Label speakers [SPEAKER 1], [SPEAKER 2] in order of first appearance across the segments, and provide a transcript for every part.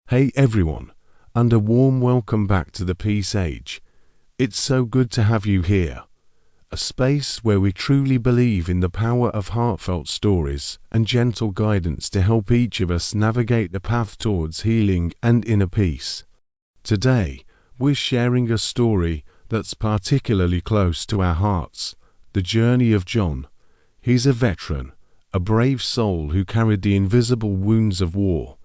[SPEAKER 1] Hey everyone, and a warm welcome back to the Peace Age. It's so good to have you here. A space where we truly believe in the power of heartfelt stories and gentle guidance to help each of us navigate the path towards healing and inner peace. Today, we're sharing a story that's particularly close to our hearts, the journey of John. He's a veteran, a brave soul who carried the invisible wounds of war,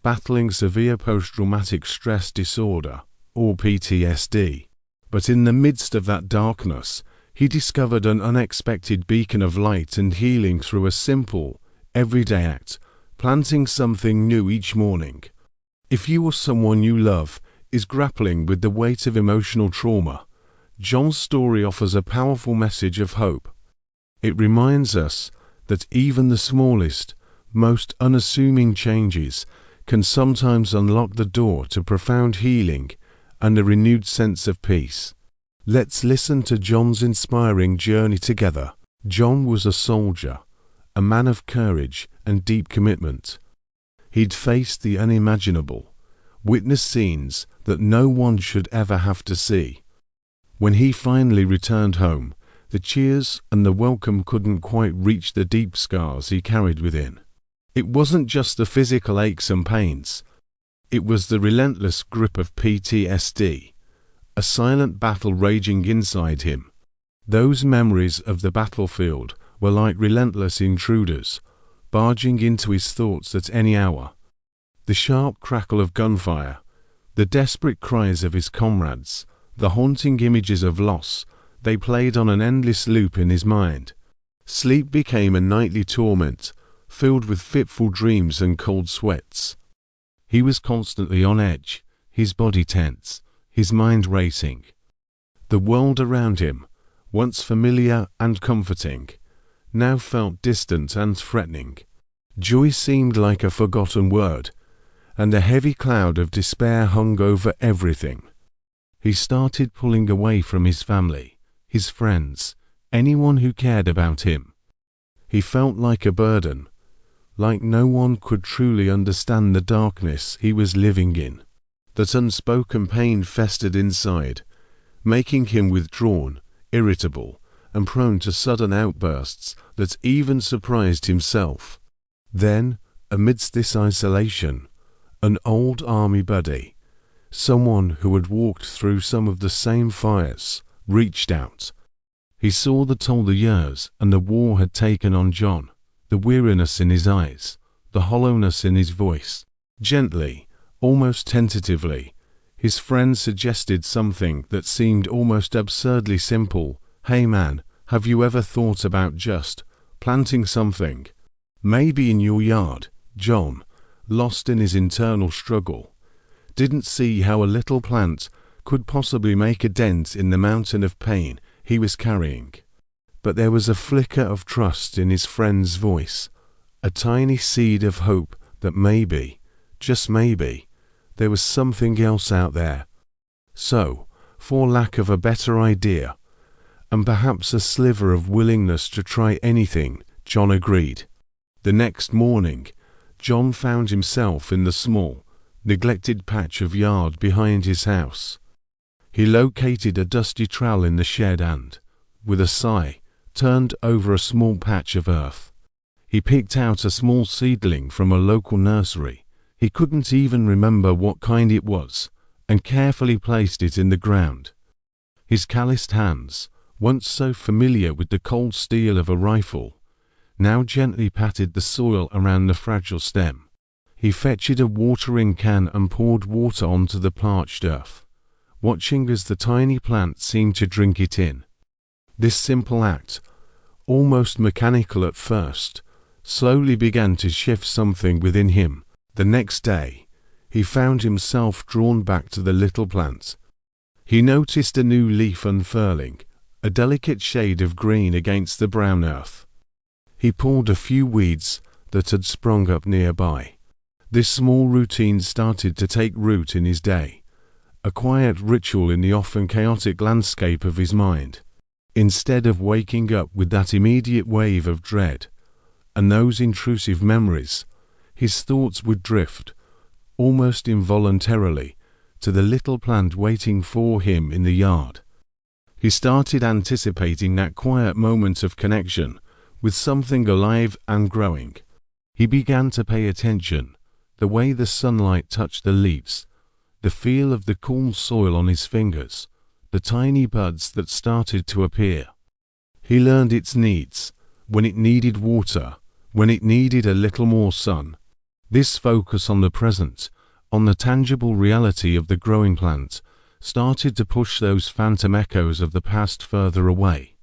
[SPEAKER 1] battling severe post-traumatic stress disorder, or PTSD. But in the midst of that darkness, he discovered an unexpected beacon of light and healing through a simple, everyday act, planting something new each morning. If you or someone you love is grappling with the weight of emotional trauma, John's story offers a powerful message of hope. It reminds us that even the smallest, most unassuming changes can sometimes unlock the door to profound healing and a renewed sense of peace. Let's listen to John's inspiring journey together. John was a soldier, a man of courage and deep commitment. He'd faced the unimaginable, witnessed scenes that no one should ever have to see. When he finally returned home, the cheers and the welcome couldn't quite reach the deep scars he carried within. It wasn't just the physical aches and pains. It was the relentless grip of PTSD, a silent battle raging inside him. Those memories of the battlefield were like relentless intruders, barging into his thoughts at any hour. The sharp crackle of gunfire, the desperate cries of his comrades, the haunting images of loss, they played on an endless loop in his mind. Sleep became a nightly torment, filled with fitful dreams and cold sweats. He was constantly on edge, his body tense, his mind racing. The world around him, once familiar and comforting, now felt distant and threatening. Joy seemed like a forgotten word, and a heavy cloud of despair hung over everything. He started pulling away from his family, his friends, anyone who cared about him. He felt like a burden, like no one could truly understand the darkness he was living in. That unspoken pain festered inside, making him withdrawn, irritable, and prone to sudden outbursts that even surprised himself. Then, amidst this isolation, an old army buddy, someone who had walked through some of the same fires, reached out. He saw the toll the years and the war had taken on John. The weariness in his eyes, the hollowness in his voice. Gently, almost tentatively, his friend suggested something that seemed almost absurdly simple. "Hey man, have you ever thought about just planting something? Maybe in your yard?" John, lost in his internal struggle, didn't see how a little plant could possibly make a dent in the mountain of pain he was carrying. But there was a flicker of trust in his friend's voice, a tiny seed of hope that maybe, just maybe, there was something else out there. So, for lack of a better idea, and perhaps a sliver of willingness to try anything, John agreed. The next morning, John found himself in the small, neglected patch of yard behind his house. He located a dusty trowel in the shed and, with a sigh, turned over a small patch of earth. He picked out a small seedling from a local nursery. He couldn't even remember what kind it was, and carefully placed it in the ground. His calloused hands, once so familiar with the cold steel of a rifle, now gently patted the soil around the fragile stem. He fetched a watering can and poured water onto the parched earth, watching as the tiny plant seemed to drink it in. This simple act, almost mechanical at first, slowly began to shift something within him. The next day, he found himself drawn back to the little plant. He noticed a new leaf unfurling, a delicate shade of green against the brown earth. He pulled a few weeds that had sprung up nearby. This small routine started to take root in his day, a quiet ritual in the often chaotic landscape of his mind. Instead of waking up with that immediate wave of dread and those intrusive memories, his thoughts would drift, almost involuntarily, to the little plant waiting for him in the yard. He started anticipating that quiet moment of connection with something alive and growing. He began to pay attention, the way the sunlight touched the leaves, the feel of the cool soil on his fingers, the tiny buds that started to appear. He learned its needs, when it needed water, when it needed a little more sun. This focus on the present, on the tangible reality of the growing plant, started to push those phantom echoes of the past further away.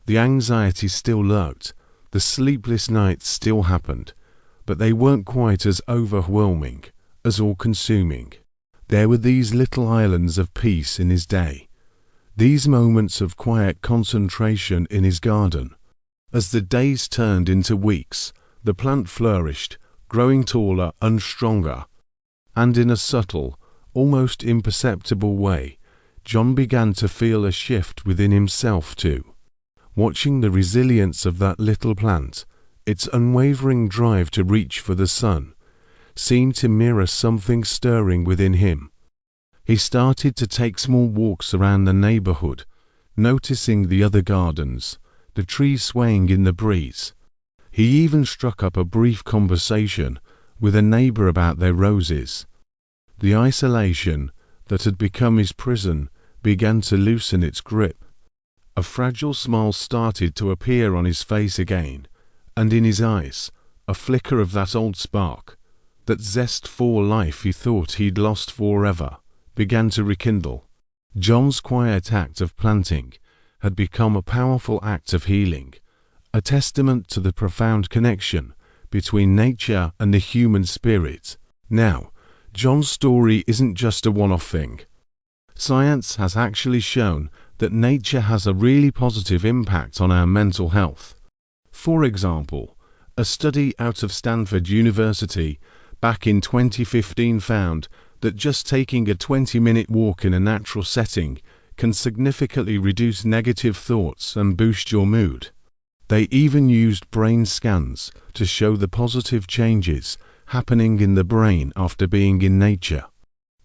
[SPEAKER 1] The anxiety still lurked, the sleepless nights still happened, but they weren't quite as overwhelming, as all-consuming. There were these little islands of peace in his day, these moments of quiet concentration in his garden. As the days turned into weeks, the plant flourished, growing taller and stronger. And in a subtle, almost imperceptible way, John began to feel a shift within himself too. Watching the resilience of that little plant, its unwavering drive to reach for the sun, seemed to mirror something stirring within him. He started to take small walks around the neighborhood, noticing the other gardens, the trees swaying in the breeze. He even struck up a brief conversation with a neighbor about their roses. The isolation that had become his prison began to loosen its grip. A fragile smile started to appear on his face again, and in his eyes, a flicker of that old spark, that zest for life he thought he'd lost forever, began to rekindle. John's quiet act of planting had become a powerful act of healing, a testament to the profound connection between nature and the human spirit. Now, John's story isn't just a one-off thing. Science has actually shown that nature has a really positive impact on our mental health. For example, a study out of Stanford University back in 2015 found that just taking a 20-minute walk in a natural setting can significantly reduce negative thoughts and boost your mood. They even used brain scans to show the positive changes happening in the brain after being in nature.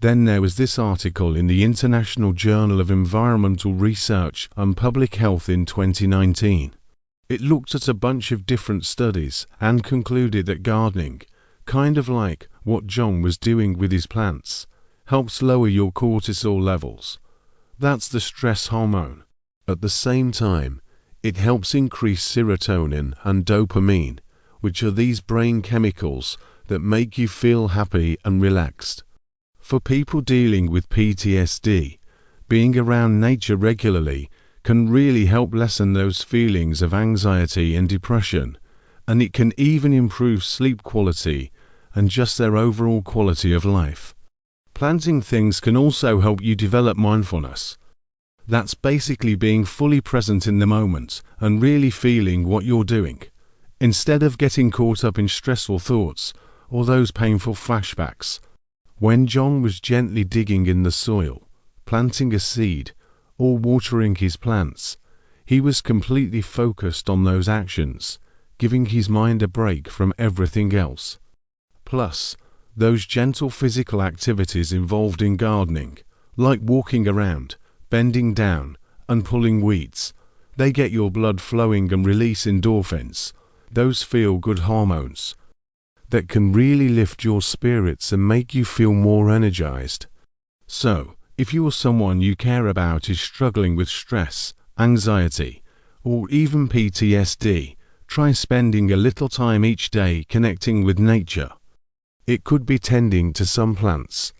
[SPEAKER 1] Then there was this article in the International Journal of Environmental Research and Public Health in 2019. It looked at a bunch of different studies and concluded that gardening, kind of like what John was doing with his plants, helps lower your cortisol levels. That's the stress hormone. At the same time, it helps increase serotonin and dopamine, which are these brain chemicals that make you feel happy and relaxed. For people dealing with PTSD, being around nature regularly can really help lessen those feelings of anxiety and depression, and it can even improve sleep quality and just their overall quality of life. Planting things can also help you develop mindfulness. That's basically being fully present in the moment and really feeling what you're doing, instead of getting caught up in stressful thoughts or those painful flashbacks. When John was gently digging in the soil, planting a seed, or watering his plants, he was completely focused on those actions, giving his mind a break from everything else. Plus, those gentle physical activities involved in gardening, like walking around, bending down, and pulling weeds, they get your blood flowing and release endorphins, those feel-good hormones, that can really lift your spirits and make you feel more energized. So, if you or someone you care about is struggling with stress, anxiety, or even PTSD, try spending a little time each day connecting with nature. It could be tending to some plants,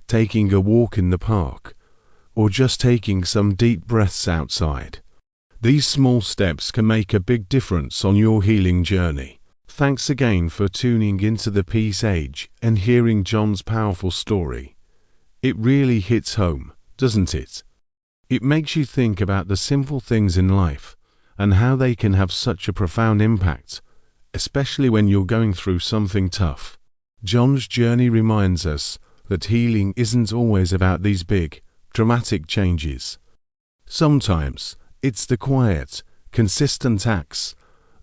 [SPEAKER 1] taking a walk in the park, or just taking some deep breaths outside. These small steps can make a big difference on your healing journey. Thanks again for tuning into the Peace Age and hearing John's powerful story. It really hits home, doesn't it? It makes you think about the simple things in life and how they can have such a profound impact, especially when you're going through something tough. John's journey reminds us that healing isn't always about these big, dramatic changes. Sometimes it's the quiet, consistent acts,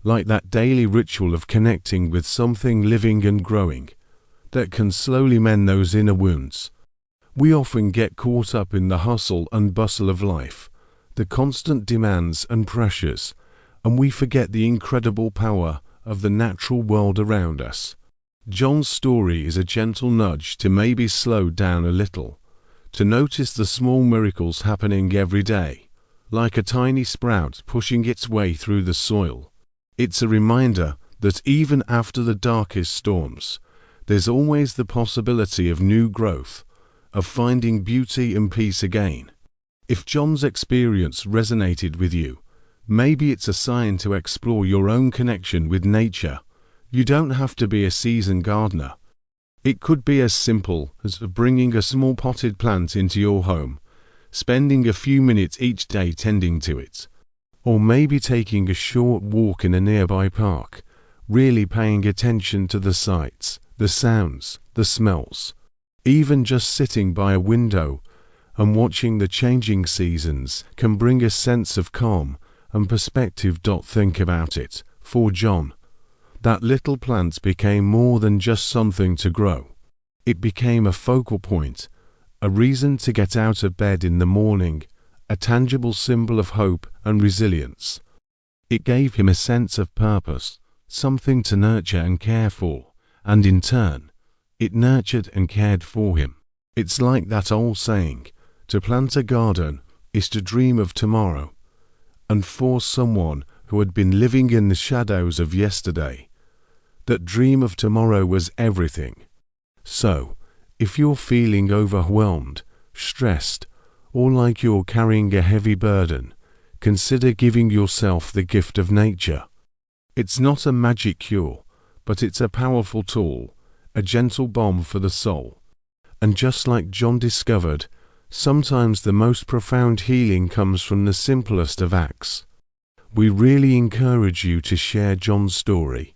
[SPEAKER 1] like that daily ritual of connecting with something living and growing, that can slowly mend those inner wounds. We often get caught up in the hustle and bustle of life, the constant demands and pressures, and we forget the incredible power of the natural world around us. John's story is a gentle nudge to maybe slow down a little, to notice the small miracles happening every day, like a tiny sprout pushing its way through the soil. It's a reminder that even after the darkest storms, there's always the possibility of new growth, of finding beauty and peace again. If John's experience resonated with you, maybe it's a sign to explore your own connection with nature. You don't have to be a seasoned gardener. It could be as simple as bringing a small potted plant into your home, spending a few minutes each day tending to it, or maybe taking a short walk in a nearby park, really paying attention to the sights, the sounds, the smells. Even just sitting by a window and watching the changing seasons can bring a sense of calm and perspective. Think about it. For John, that little plant became more than just something to grow. It became a focal point, a reason to get out of bed in the morning, a tangible symbol of hope and resilience. It gave him a sense of purpose, something to nurture and care for, and in turn, it nurtured and cared for him. It's like that old saying, to plant a garden is to dream of tomorrow. And for someone who had been living in the shadows of yesterday, that dream of tomorrow was everything. So, if you're feeling overwhelmed, stressed, or like you're carrying a heavy burden, consider giving yourself the gift of nature. It's not a magic cure, but it's a powerful tool, a gentle balm for the soul. And just like John discovered, sometimes the most profound healing comes from the simplest of acts. We really encourage you to share John's story.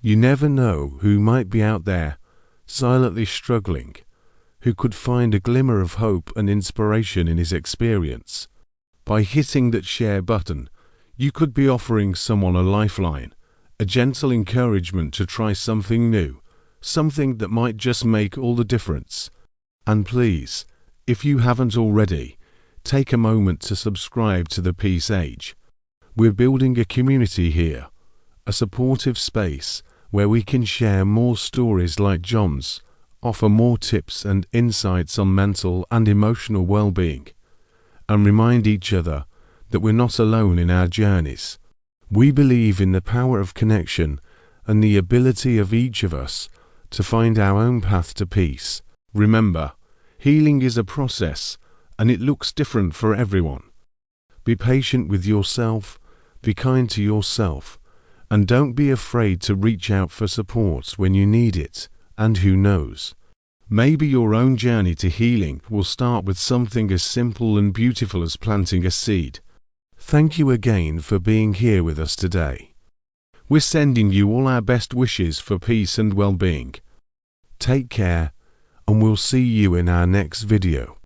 [SPEAKER 1] You never know who might be out there, silently struggling, who could find a glimmer of hope and inspiration in his experience. By hitting that share button, you could be offering someone a lifeline, a gentle encouragement to try something new, something that might just make all the difference. And please, if you haven't already, take a moment to subscribe to the Peace Age. We're building a community here, a supportive space where we can share more stories like John's, offer more tips and insights on mental and emotional well-being, and remind each other that we're not alone in our journeys. We believe in the power of connection and the ability of each of us to find our own path to peace. Remember, healing is a process, and it looks different for everyone. Be patient with yourself, be kind to yourself, and don't be afraid to reach out for support when you need it. And who knows, maybe your own journey to healing will start with something as simple and beautiful as planting a seed. Thank you again for being here with us today. We're sending you all our best wishes for peace and well-being. Take care, and we'll see you in our next video.